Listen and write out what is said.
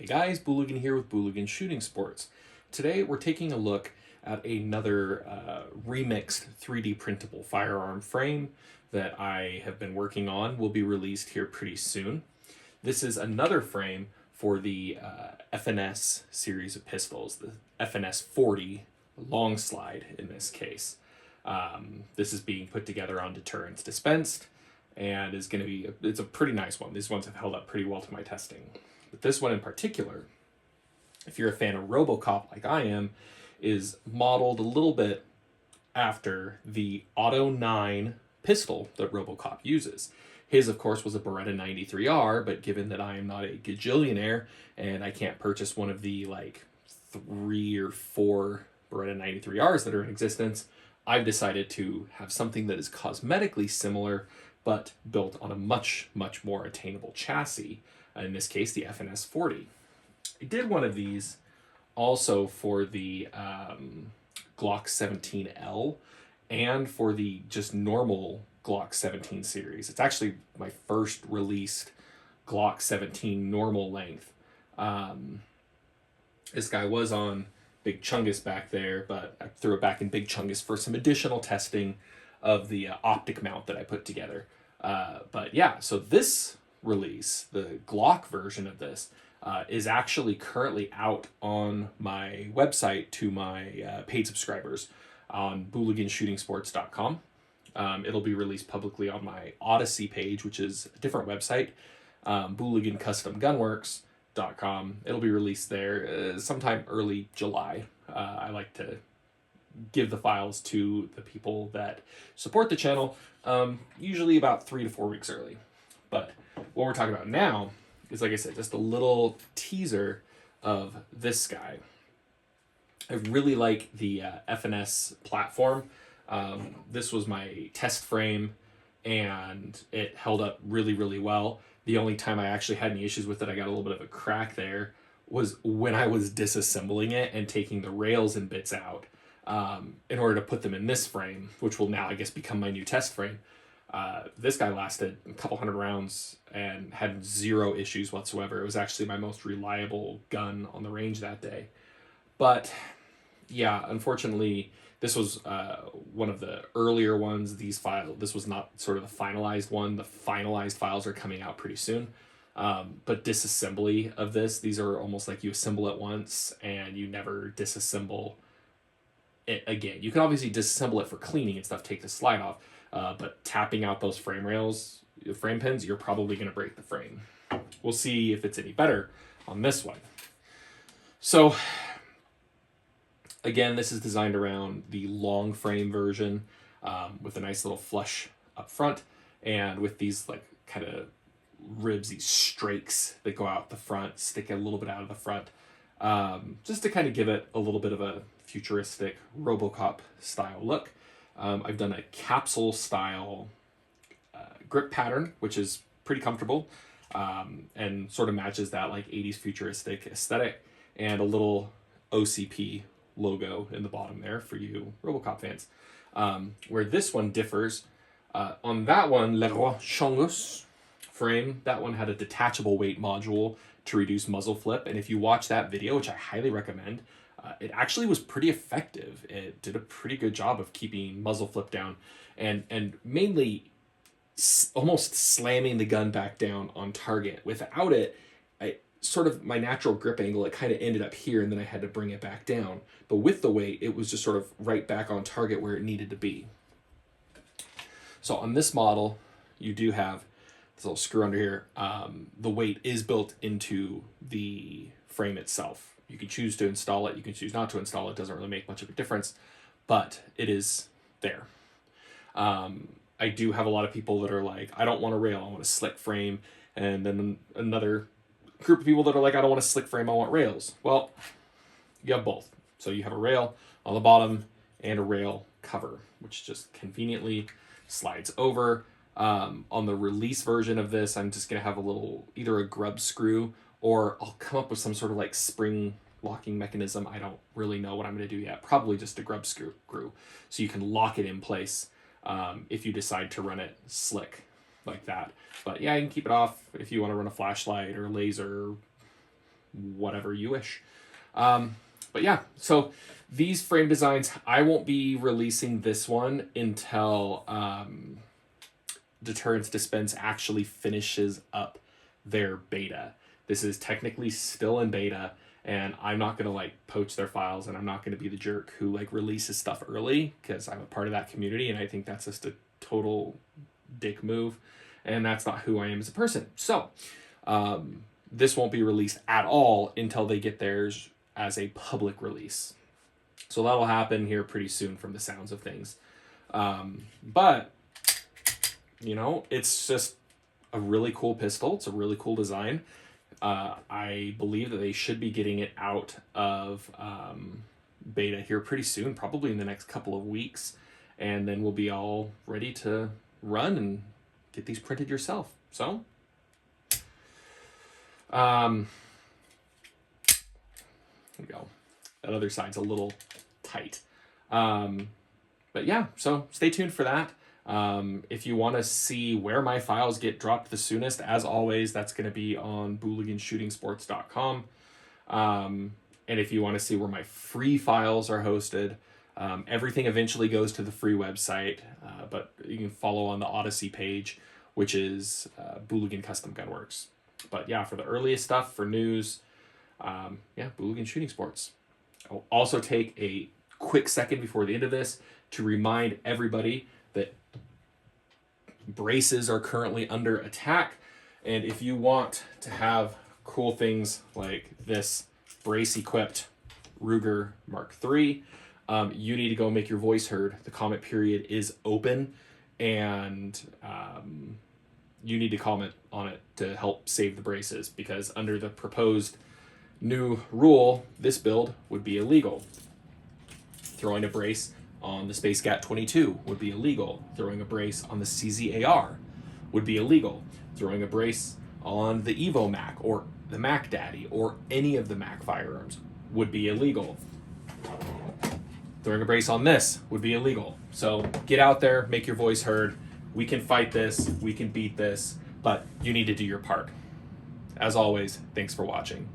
Hey guys, Booligan here with Booligan Shooting Sports. Today we're taking a look at another remixed 3D printable firearm frame that I have been working on. Will be released here pretty soon. This is another frame for the FNS series of pistols, the FNS-40 long slide in this case. This is being put together on deterrence dispensed and is going to be, it's a pretty nice one. These ones have held up pretty well to my testing. But this one in particular, if you're a fan of Robocop like I am, is modeled a little bit after the Auto 9 pistol that Robocop uses. His, of course, was a Beretta 93R, but given that I am not a gajillionaire and I can't purchase one of the like 3 or 4 Beretta 93Rs that are in existence, I've decided to have something that is cosmetically similar but built on a much, much more attainable chassis. In this case, the FNS-40. I did one of these also for the Glock 17L and for the just normal Glock 17 series. It's actually my first released Glock 17 normal length. This guy was on Big Chungus back there, but I threw it back in Big Chungus for some additional testing of the optic mount that I put together. But yeah, so this release, the Glock version of this, is actually currently out on my website to my paid subscribers on booliganshootingsports.com. It'll be released publicly on my Odyssey page, which is a different website, booligancustomgunworks.com. It'll be released there sometime early July. I like to give the files to the people that support the channel, usually about 3 to 4 weeks early. But what we're talking about now is, like I said, just a little teaser of this guy. I really like the FNS platform. This was my test frame, and it held up really, really well. The only time I actually had any issues with it, I got a little bit of a crack there, was when I was disassembling it and taking the rails and bits out in order to put them in this frame, which will now, I guess, become my new test frame. This guy lasted a couple hundred rounds and had zero issues whatsoever. It was actually my most reliable gun on the range that day. But yeah, unfortunately, this was one of the earlier ones. This was not sort of the finalized one. The finalized files are coming out pretty soon. But disassembly of this, these are almost like you assemble it once and you never disassemble it again. You can obviously disassemble it for cleaning and stuff, take the slide off. But tapping out those frame rails, frame pins, you're probably going to break the frame. We'll see if it's any better on this one. So, again, this is designed around the long frame version with a nice little flush up front and with these like kind of ribs, these strakes that go out the front, stick a little bit out of the front, just to kind of give it a little bit of a futuristic Robocop style look. I've done a capsule style grip pattern, which is pretty comfortable and sort of matches that like 80s futuristic aesthetic, and a little OCP logo in the bottom there for you Robocop fans. Where this one differs, on that one, Le Roi Chongus frame, that one had a detachable weight module to reduce muzzle flip, and if you watch that video, which I highly recommend, it actually was pretty effective. It did a pretty good job of keeping muzzle flip down and mainly almost slamming the gun back down on target. Without it, my natural grip angle, it kind of ended up here and then I had to bring it back down. But with the weight, it was just sort of right back on target where it needed to be. So on this model, you do have this little screw under here. The weight is built into the frame itself. You can choose to install it. You can choose not to install it. It doesn't really make much of a difference, but it is there. I do have a lot of people that are like, I don't want a rail, I want a slick frame. And then another group of people that are like, I don't want a slick frame, I want rails. Well, you have both. So you have a rail on the bottom and a rail cover, which just conveniently slides over. On the release version of this, I'm just going to have a little, either a grub screw, or I'll come up with some sort of like spring locking mechanism. I don't really know what I'm going to do yet. Probably just a grub screw. So you can lock it in place if you decide to run it slick like that. But yeah, you can keep it off if you want to run a flashlight or a laser, whatever you wish. But yeah, so these frame designs, I won't be releasing this one until Deterrence Dispense actually finishes up their beta. This is technically still in beta, and I'm not going to like poach their files, and I'm not going to be the jerk who like releases stuff early, because I'm a part of that community, and I think that's just a total dick move, and that's not who I am as a person. So this won't be released at all until they get theirs as a public release. So that'll happen here pretty soon from the sounds of things. But, you know, it's just a really cool pistol. It's a really cool design. I believe that they should be getting it out of beta here pretty soon, probably in the next couple of weeks. And then we'll be all ready to run and get these printed yourself. So, there we go. That other side's a little tight. But yeah, so stay tuned for that. If you want to see where my files get dropped the soonest, as always, that's going to be on booliganshootingsports.com. And if you want to see where my free files are hosted, everything eventually goes to the free website, but you can follow on the Odyssey page, which is Booligan Custom Gunworks. But yeah, for the earliest stuff, for news, Booligan Shooting Sports. I'll also take a quick second before the end of this to remind everybody that braces are currently under attack. And if you want to have cool things like this brace-equipped Ruger Mark III, you need to go make your voice heard. The comment period is open, and you need to comment on it to help save the braces, because under the proposed new rule, this build would be illegal. Throwing a brace on the Space Gat 22 would be illegal. Throwing a brace on the CZAR would be illegal. Throwing a brace on the Evo Mac or the Mac Daddy or any of the Mac firearms would be illegal. Throwing a brace on this would be illegal. So get out there, make your voice heard. We can fight this, we can beat this, but you need to do your part. As always, thanks for watching.